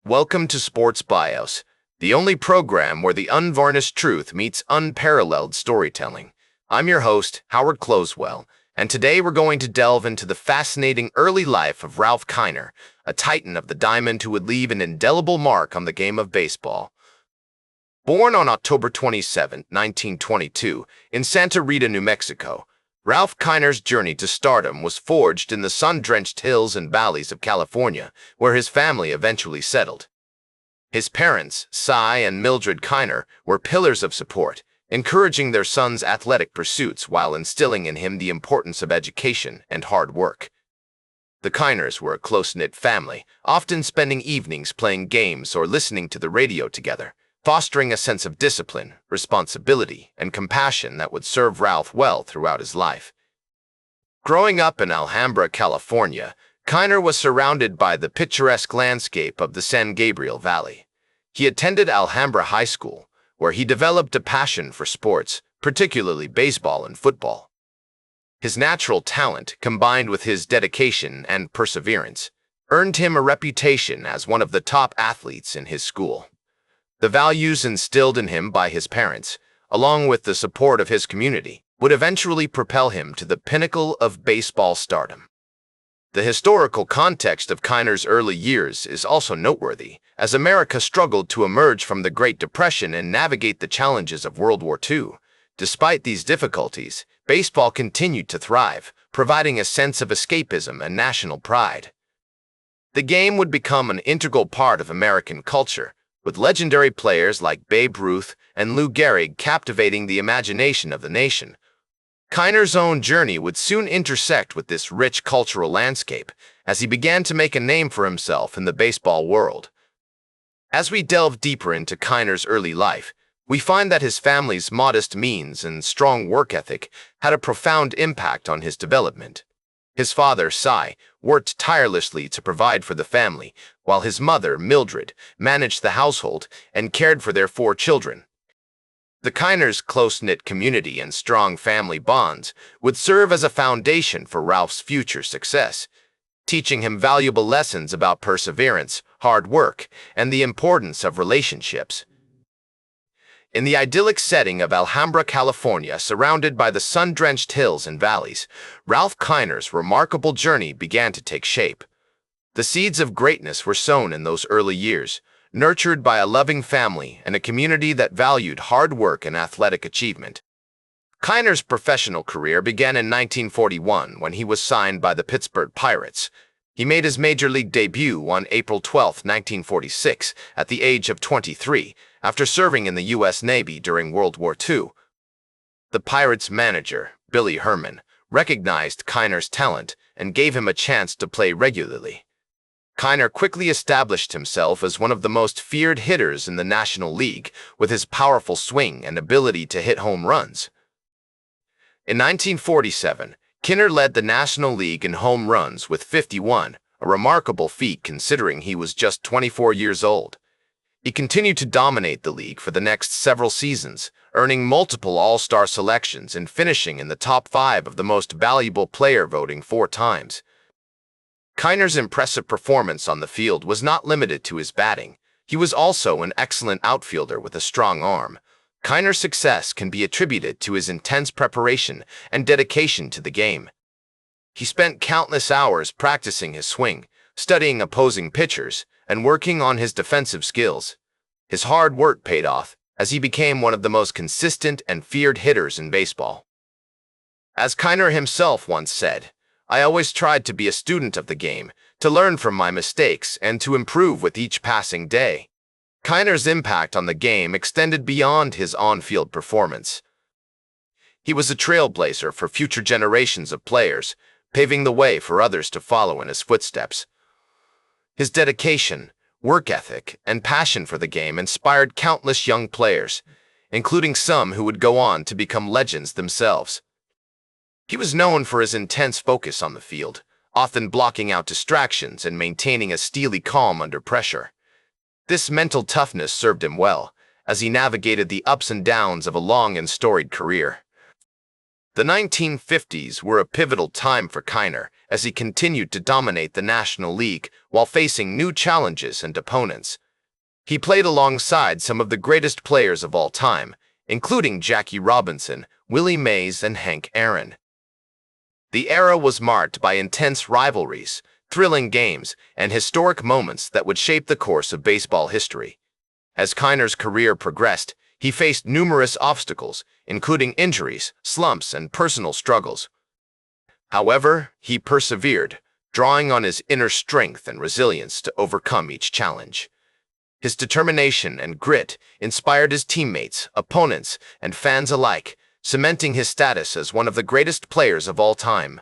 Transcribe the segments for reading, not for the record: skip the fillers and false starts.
Welcome to Sports Bios, the only program where the unvarnished truth meets unparalleled storytelling. I'm your host, Howard Closewell, and today we're going to delve into the fascinating early life of Ralph Kiner, a titan of the diamond who would leave an indelible mark on the game of baseball. Born on October 27, 1922, in Santa Rita, New Mexico, Ralph Kiner's journey to stardom was forged in the sun-drenched hills and valleys of California, where his family eventually settled. His parents, Cy and Mildred Kiner, were pillars of support, encouraging their son's athletic pursuits while instilling in him the importance of education and hard work. The Kiners were a close-knit family, often spending evenings playing games or listening to the radio together, fostering a sense of discipline, responsibility, and compassion that would serve Ralph well throughout his life. Growing up in Alhambra, California, Kiner was surrounded by the picturesque landscape of the San Gabriel Valley. He attended Alhambra High School, where he developed a passion for sports, particularly baseball and football. His natural talent, combined with his dedication and perseverance, earned him a reputation as one of the top athletes in his school. The values instilled in him by his parents, along with the support of his community, would eventually propel him to the pinnacle of baseball stardom. The historical context of Kiner's early years is also noteworthy, as America struggled to emerge from the Great Depression and navigate the challenges of World War II. Despite these difficulties, baseball continued to thrive, providing a sense of escapism and national pride. The game would become an integral part of American culture, with legendary players like Babe Ruth and Lou Gehrig captivating the imagination of the nation. Kiner's own journey would soon intersect with this rich cultural landscape as he began to make a name for himself in the baseball world. As we delve deeper into Kiner's early life, we find that his family's modest means and strong work ethic had a profound impact on his development. His father, Cy, worked tirelessly to provide for the family, while his mother, Mildred, managed the household and cared for their 4 children. The Kiners' close-knit community and strong family bonds would serve as a foundation for Ralph's future success, teaching him valuable lessons about perseverance, hard work, and the importance of relationships. In the idyllic setting of Alhambra, California, surrounded by the sun-drenched hills and valleys, Ralph Kiner's remarkable journey began to take shape. The seeds of greatness were sown in those early years, nurtured by a loving family and a community that valued hard work and athletic achievement. Kiner's professional career began in 1941 when he was signed by the Pittsburgh Pirates. He made his major league debut on April 12, 1946, at the age of 23, after serving in the U.S. Navy during World War II. The Pirates' manager, Billy Herman, recognized Kiner's talent and gave him a chance to play regularly. Kiner quickly established himself as one of the most feared hitters in the National League, with his powerful swing and ability to hit home runs. In 1947, Kiner led the National League in home runs with 51, a remarkable feat considering he was just 24 years old. He continued to dominate the league for the next several seasons, earning multiple All-Star selections and finishing in the top 5 of the most valuable player voting 4 times. Kiner's impressive performance on the field was not limited to his batting. He was also an excellent outfielder with a strong arm. Kiner's success can be attributed to his intense preparation and dedication to the game. He spent countless hours practicing his swing, studying opposing pitchers, and working on his defensive skills. His hard work paid off, as he became one of the most consistent and feared hitters in baseball. As Kiner himself once said, "I always tried to be a student of the game, to learn from my mistakes and to improve with each passing day." Kiner's impact on the game extended beyond his on-field performance. He was a trailblazer for future generations of players, paving the way for others to follow in his footsteps. His dedication, work ethic, and passion for the game inspired countless young players, including some who would go on to become legends themselves. He was known for his intense focus on the field, often blocking out distractions and maintaining a steely calm under pressure. This mental toughness served him well, as he navigated the ups and downs of a long and storied career. The 1950s were a pivotal time for Kiner, as he continued to dominate the National League while facing new challenges and opponents. He played alongside some of the greatest players of all time, including Jackie Robinson, Willie Mays, and Hank Aaron. The era was marked by intense rivalries, thrilling games, and historic moments that would shape the course of baseball history. As Kiner's career progressed, he faced numerous obstacles, including injuries, slumps, and personal struggles. However, he persevered, drawing on his inner strength and resilience to overcome each challenge. His determination and grit inspired his teammates, opponents, and fans alike, cementing his status as one of the greatest players of all time.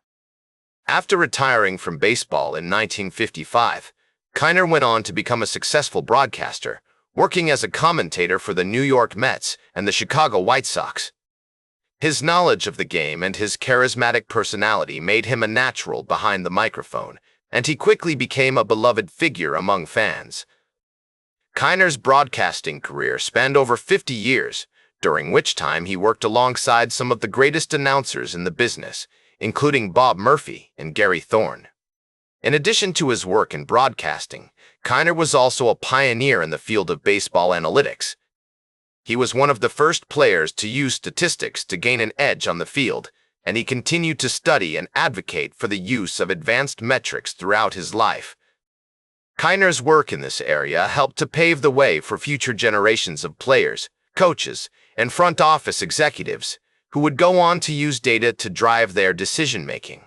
After retiring from baseball in 1955, Kiner went on to become a successful broadcaster, working as a commentator for the New York Mets and the Chicago White Sox. His knowledge of the game and his charismatic personality made him a natural behind the microphone, and he quickly became a beloved figure among fans. Kiner's broadcasting career spanned over 50 years, during which time he worked alongside some of the greatest announcers in the business, including Bob Murphy and Gary Thorne. In addition to his work in broadcasting, Kiner was also a pioneer in the field of baseball analytics. He was one of the first players to use statistics to gain an edge on the field, and he continued to study and advocate for the use of advanced metrics throughout his life. Kiner's work in this area helped to pave the way for future generations of players, coaches, and front office executives who would go on to use data to drive their decision-making.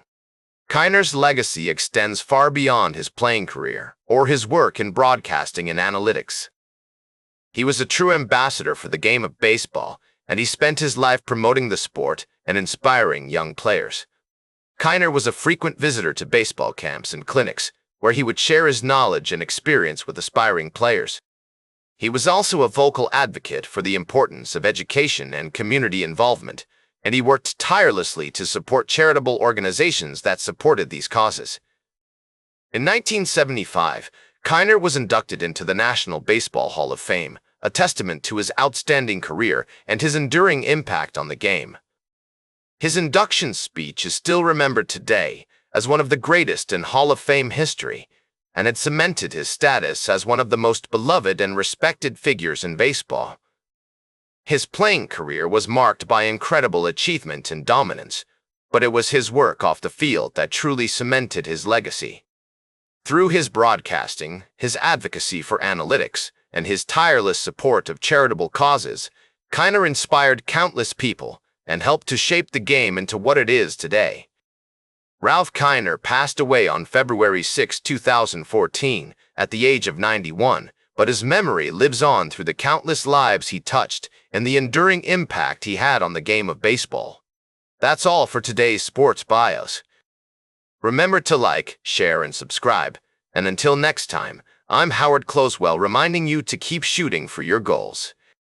Kiner's legacy extends far beyond his playing career or his work in broadcasting and analytics. He was a true ambassador for the game of baseball, and he spent his life promoting the sport and inspiring young players. Kiner was a frequent visitor to baseball camps and clinics, where he would share his knowledge and experience with aspiring players. He was also a vocal advocate for the importance of education and community involvement, and he worked tirelessly to support charitable organizations that supported these causes. In 1975, Kiner was inducted into the National Baseball Hall of Fame, a testament to his outstanding career and his enduring impact on the game. His induction speech is still remembered today as one of the greatest in Hall of Fame history, and it cemented his status as one of the most beloved and respected figures in baseball. His playing career was marked by incredible achievement and dominance, but it was his work off the field that truly cemented his legacy. Through his broadcasting, his advocacy for analytics, and his tireless support of charitable causes, Kiner inspired countless people and helped to shape the game into what it is today. Ralph Kiner passed away on February 6, 2014, at the age of 91, but his memory lives on through the countless lives he touched and the enduring impact he had on the game of baseball. That's all for today's Sports Bios. Remember to like, share, and subscribe. And until next time, I'm Howard Closewell reminding you to keep shooting for your goals.